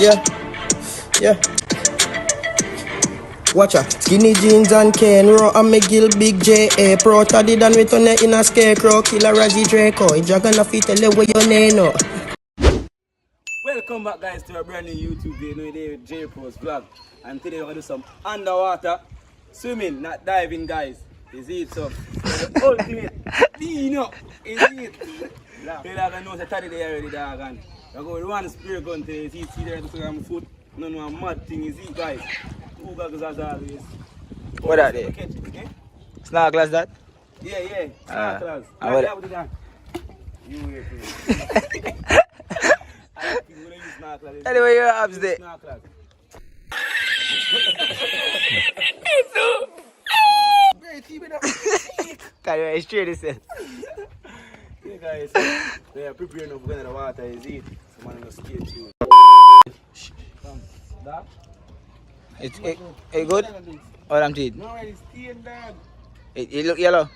Yeah, yeah. Watch out. Skinny jeans and Ken Raw and McGill Big J.A. Pro Taddy than we turn it in a scarecrow. Killer Raji Draco. If you're gonna fit tell you where your name no. Welcome back guys to a brand new YouTube video with J Pro's vlog. And today we're gonna do some underwater swimming, not diving guys. Is it so? The ultimate Dino, is it? You're gonna know that Taddy there already dog and we're going to run spear gun today. Is it? See there to my foot? No mad thing is it guys. Two goggles as always. What are they? Snack glass that? Yeah. Snack glass. You wait for it. Anyway, your abs there. Tell you it's straight this. Yeah guys, we are preparing to go in the water, is it? Someone will skate too. Come, that? It's good? Or I'm teeth? No, it's staying dog. It look yellow.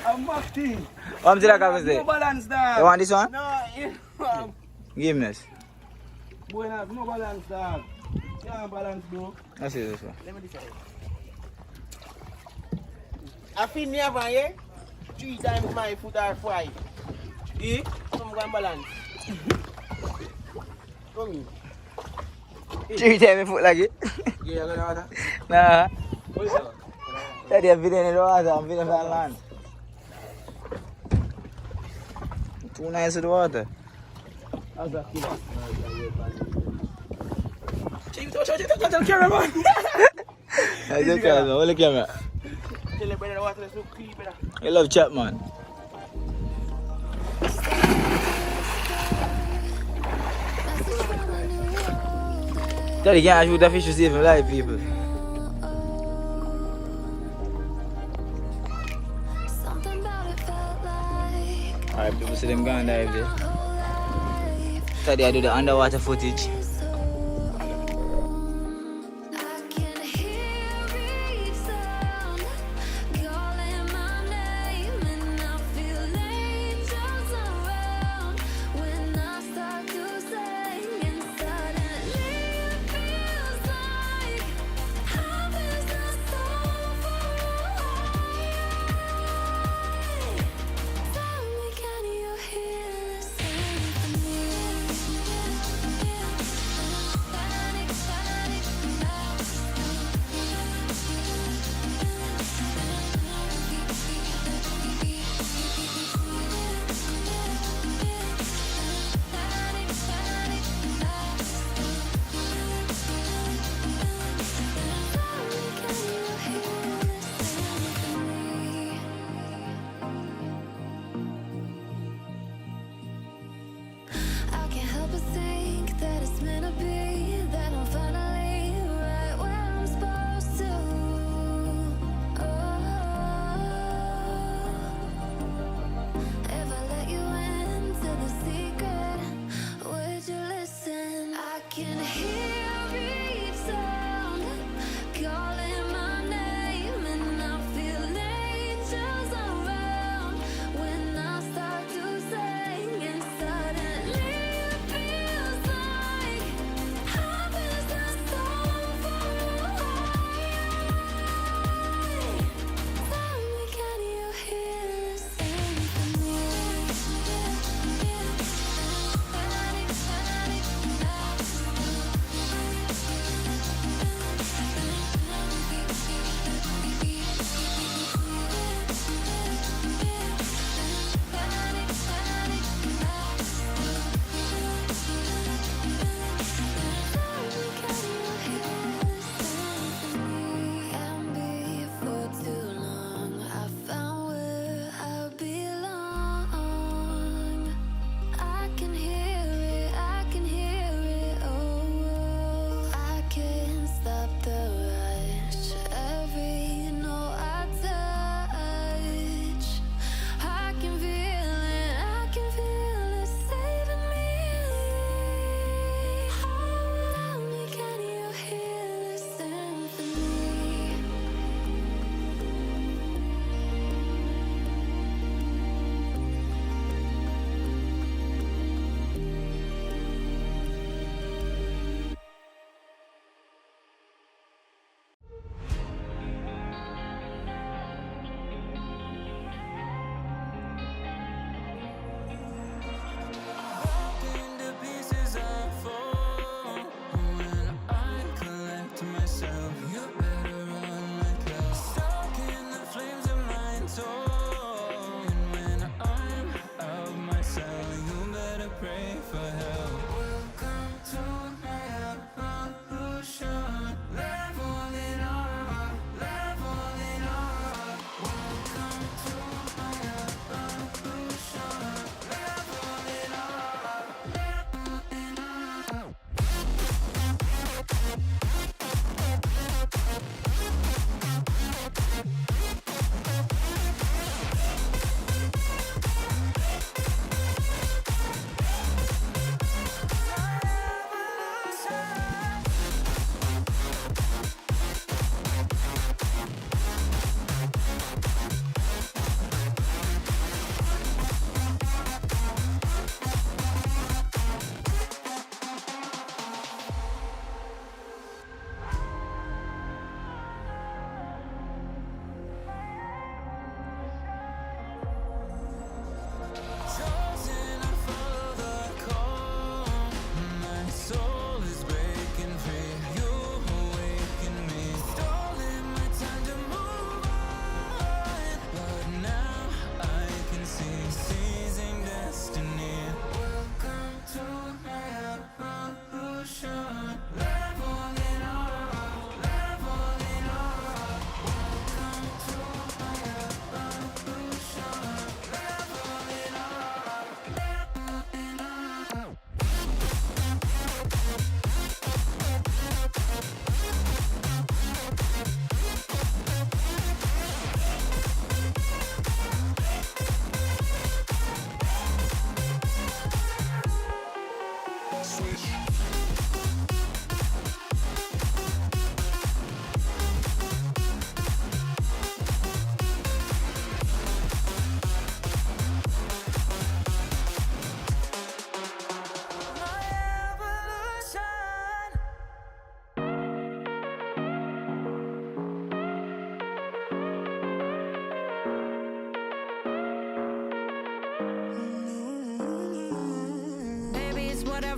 I'm acting. I'm still like No balance dog. You want this one? No, Give me this. boy have no balance dog. You can't balance bro. Let's see this one. Let me decide. I feel never here. 3 times my foot are 5. Eh? Come go and balance. Come in. 3 times foot like it? Yeah, you gonna water? Nah. What is that? Daddy, I'm feeding in the water. I'm feeding on land. Too nice with the water. How's that killer? Check the camera man. How's the camera? Hold the camera. Tell you better the water is so clean better. I love chat, man. Daddy can't shoot the fish to save him life, people. Alright, people see them going dive there. Daddy, I do the underwater footage.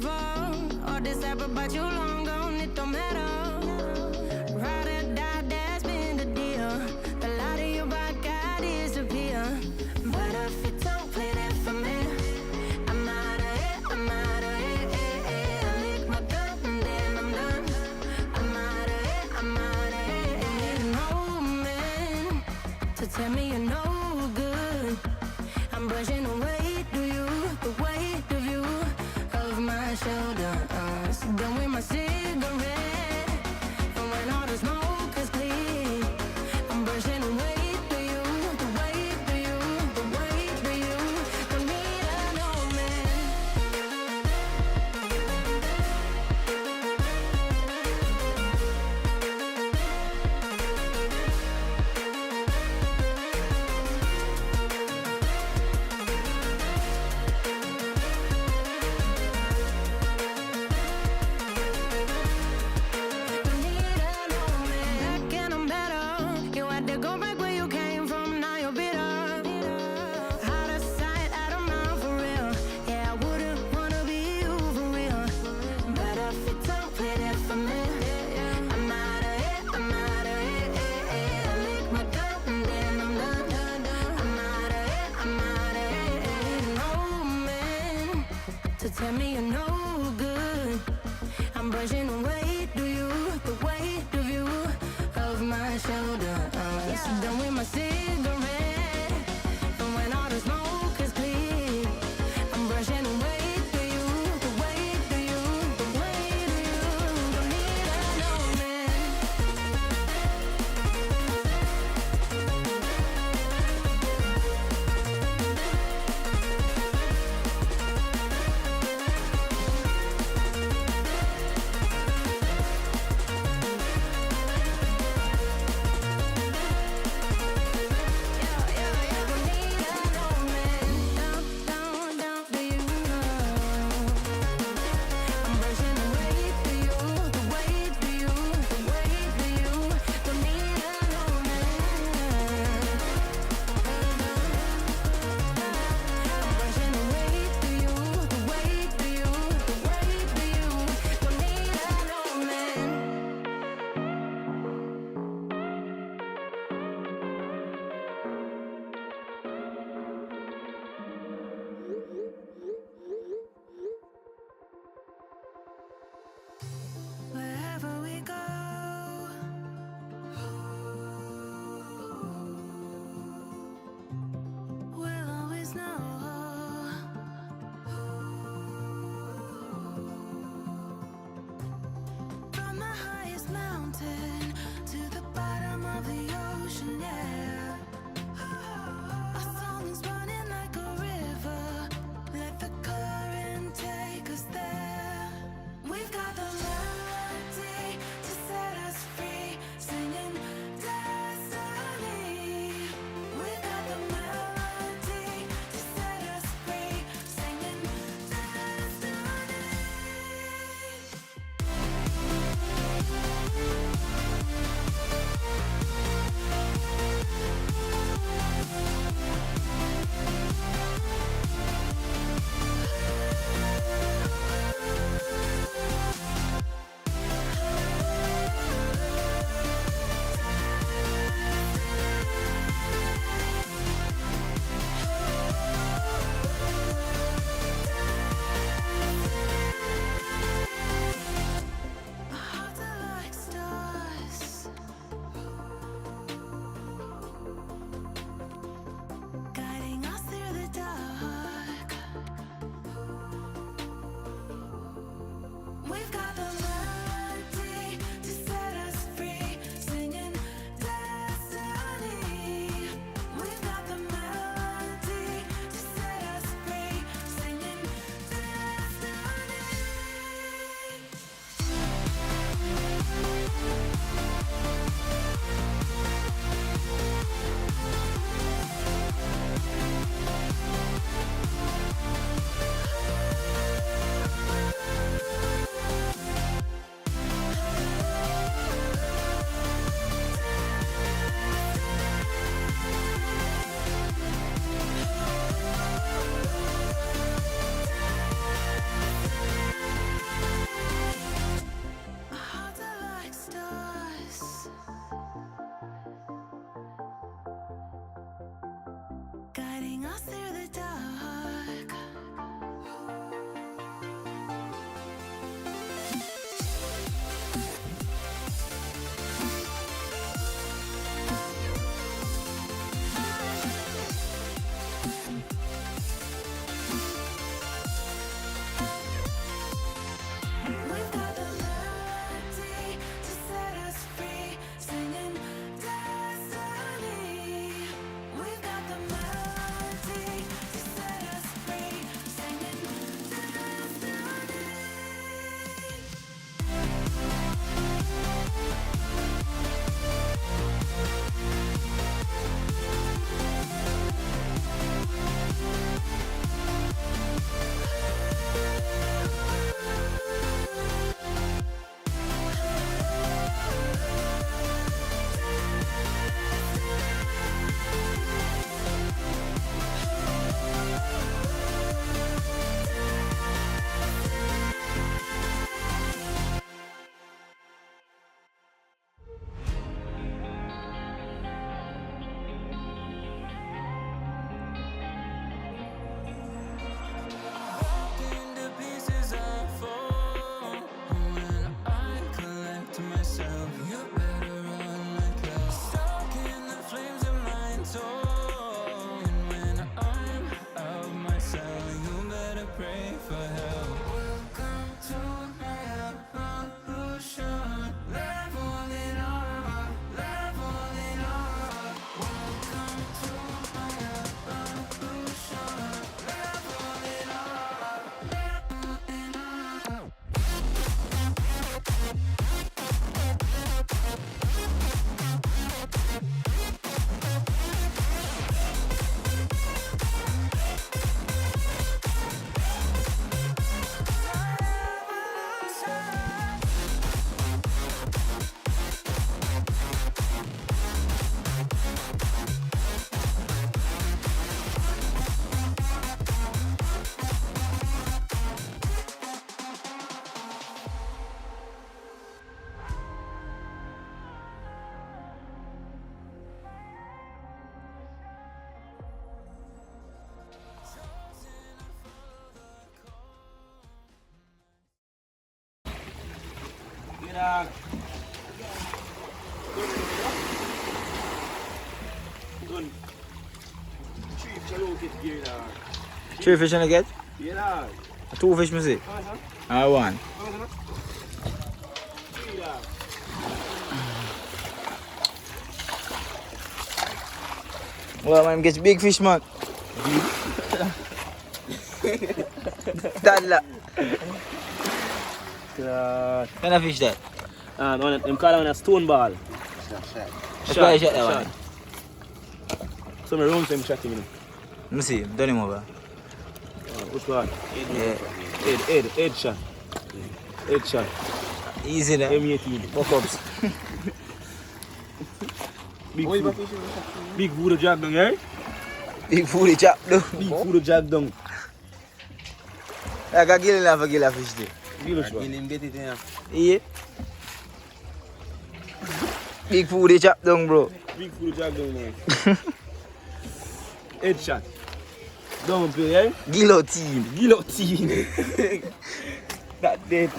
forever. All this ever about you long gone, it don't matter. Ride or die, that's been the deal. The light of your back, I disappear. But if you don't play that for me, I'm out of it, I'm out of it. I lick my gun and then I'm done. I'm out of it, I'm out of it. And need no man to tell me you're no good. I'm brushing away the weight of you, of my shoulders. Done with my cigarette, and when all the smoke is clear, I'm brushing away the weight of you, the weight of you. Don't need a no man. leading us through the dark. We've got the melody to set us free, singing destiny. We've got the melody to set us free, singing destiny. Into pieces I fall. When I collect myself, you better run like hell. Stuck in the flames of my soul. And when I'm out of my cell, you better pray for help. Welcome to my evolution. Leveling up, leveling up. Welcome to my evolution. Leveling up, leveling up. Yeah, dog. Good. 3 fish alone get here, dog. 3 fish in the get? Yeah, dog. 2 fish, me see. Come on, son. I one. Come on, son. 3, dog. Well, man, get big fish, man. Toddler. Kind of fish that? Them call it a stone ball. That's why I shot that one. So my round time shot him. Let me see, done him over. Which one? Yeah. Head shot. Head shot. Easy now. M18. Buck ups. Big voodoo jag down, eh? Big food chop though. Big voodoo jag down. Like a gill and a gill of fish there. Him get it in. Yeah. Big food chop down, bro. Big voodoo jag down, man. Head shot. Down play, eh? Guillotine. Guillotine. That dead.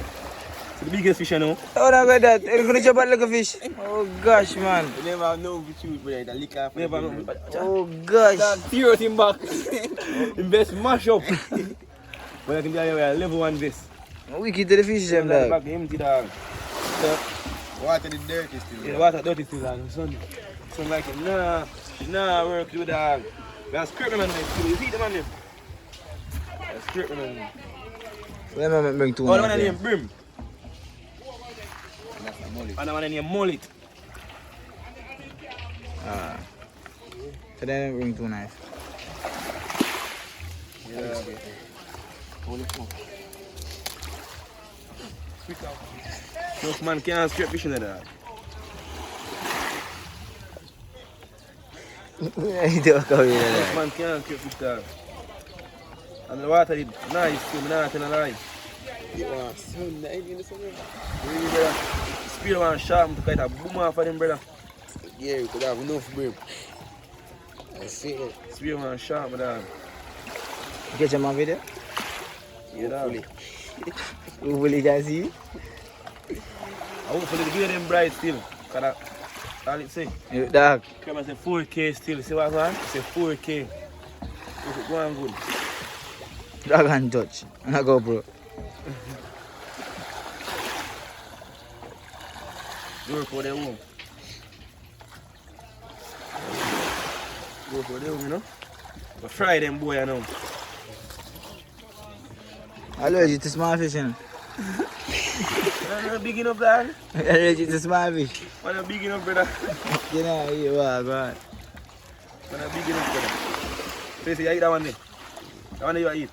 So the biggest fish I know. Oh, no, got that. You're going to chop out like a fish. Oh, gosh, man. You never know if you shoot, but the lick off. Never know. Oh, gosh. Tear him back. Him best mash up. But I can tell you where level 1 this. Wicked to the fish, them, dog. Back empty, dog. So, Water the dirty still. yeah, water dirty still, dog. Son like it. Nah, work you, dog. We have scrape them on there. You see them on there? Scrape them on there. Let me bring two. Oh, the one named Brim. And the one named Mullet. Ah. So then bring two knives. Yeah. Holy fuck. Most man can't scrape fish in there. You don't come here. Most man can't scrape fish there. And the water is nice too, I'm not telling a lie. You are so nice in the summer. Really, brother. Spear one sharp to kite a boom off of them, brother. Yeah, you could have enough brim. See it. Swear man, sharp, my dog. Catch him on video? Yeah, dog. Hopefully you can see. Hopefully the video them bright still. Cause that, all it say. You dog. Camera say 4K still. See what's on? Say 4K. If it go on good. Dog and touch. And I go bro. Go for them home. Go for them, you know. But fry them boy, you know. Allergic to small fish, you know. Big enough, dog. Allergic to small fish. Wanna big enough, brother. You know, you are, go on. Wanna big enough, brother. So you say you eat that one day? That one day you eat?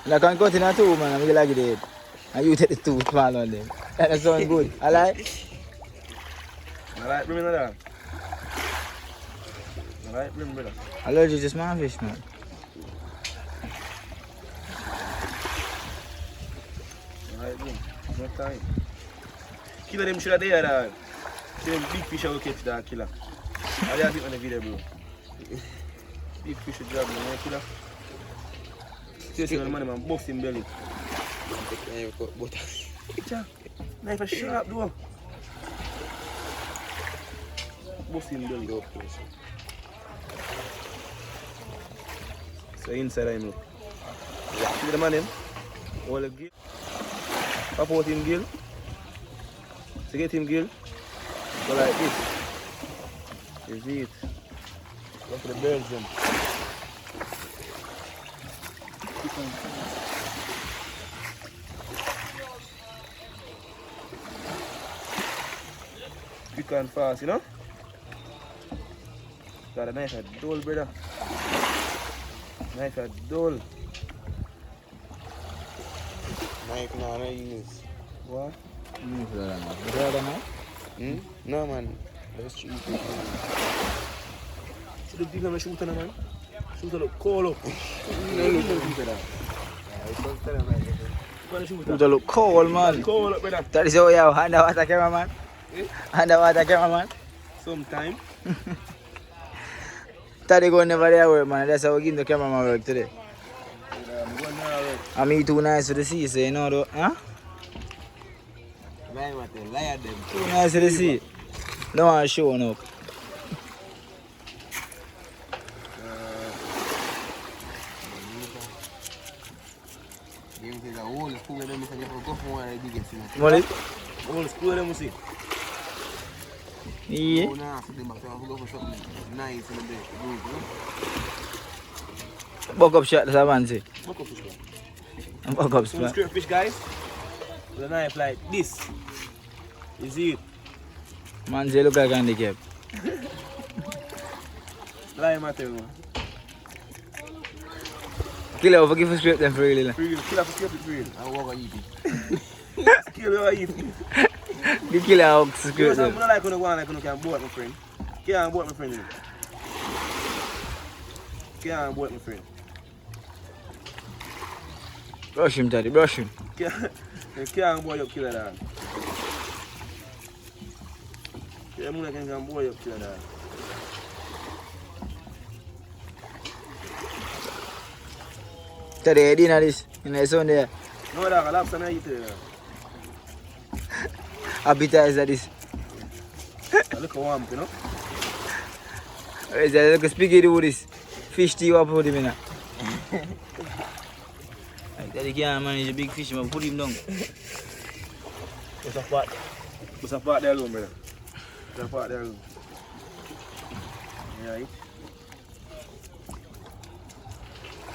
I can cut in a two, man, I'm like it. And you take the two small one them. That sounds good. I like. I like bring me that. I like bring brother. Allergic to small fish, man. I like bring. No time. Killer them should have there, dog. See them big fish I will catch that killer. I just on the video, bro. Big fish will grab me, man, killer. See the man, bust him belly. Knife is sharp, though. Bust him belly, though. So inside I know. See the man him? All the gill. Pop out him gill. To get him gill. Go like this. You see it. Go for the birds then. Quick and fast, you know? Got a knife at dull, brother. Knife at dull. Knife now, I use. What? No, man. Let's cheap. See the big man shoot on him, man? Shoot on the call up. You look cold, man. Call up, brother. That is how you have underwater cameraman. Underwater cameraman. Sometime. Taddy go never there work, man. That's how we give the cameraman work today. And me too nice for the sea, so you know though, huh? Too nice for the sea. Don't want to show up. Molly? All school them see. Yeah. Buck up shot, that's a man say. Buck up Some shot. straight fish, guys. With a knife like this. You see it? Man say look like handicap. Lie matter, man. Kill it over, give us straight them for really. Kill up, skip it for real. I walk and eat it. Kill it or eat it. The killer out straight I them. don't like when I go on like when I can boat my friend. Can't boat my friend. Can't boat my friend. Brush him, Daddy, brush him. Can't boy up killer dog. Yeah, I can boy up killer dog. Daddy, I didn't know this. In the sun there. No dog, a lobster I eat it. Appetizer this. A little warm, you know? Is that like a spaghetti with this? Fish tea up put him in there. Like Daddy can't manage a big fish, man. Put him down. What's a part there alone, brother? What's a part there alone? Yeah, right?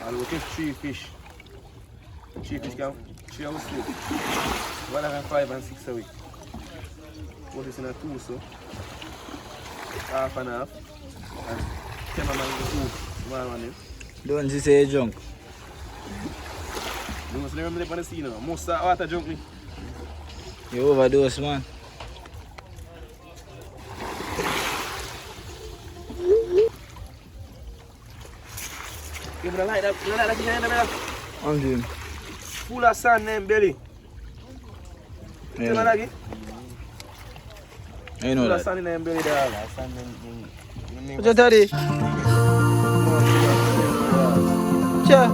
I'll go take 3 fish. 3 fish can 3 hours sleep. 1 and 5 and 6 a week. Put this in a 2 so. Half and half. And 10 man go 2. Small one there. Don't you say junk. You must remember them on the scene now. Most of water junk me. You overdose, man. Give me the light up. You like that in your hand, brother? I'm doing. Full of sand in belly. You know that? I know Full of that. sand in them belly there. What's your daddy? Watcha.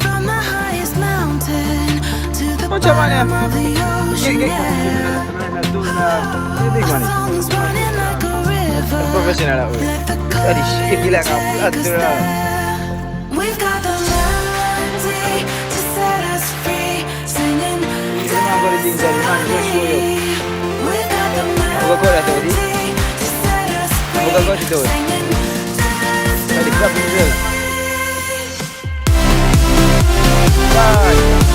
From the highest mountain to the Watcha man ya. bottom of the ocean. Big Our money. songs running like a river. Professional ako. Let the Tadi shit gila kau. take us Aduh. there. We've got the melody to set us free, singing Memang kau ada jinjal, man. Kau show yo. We've got the Bukan kau dah tahu ni. melody to set us free, Bukan kau situ. singing Tadi kerap ni. Bye.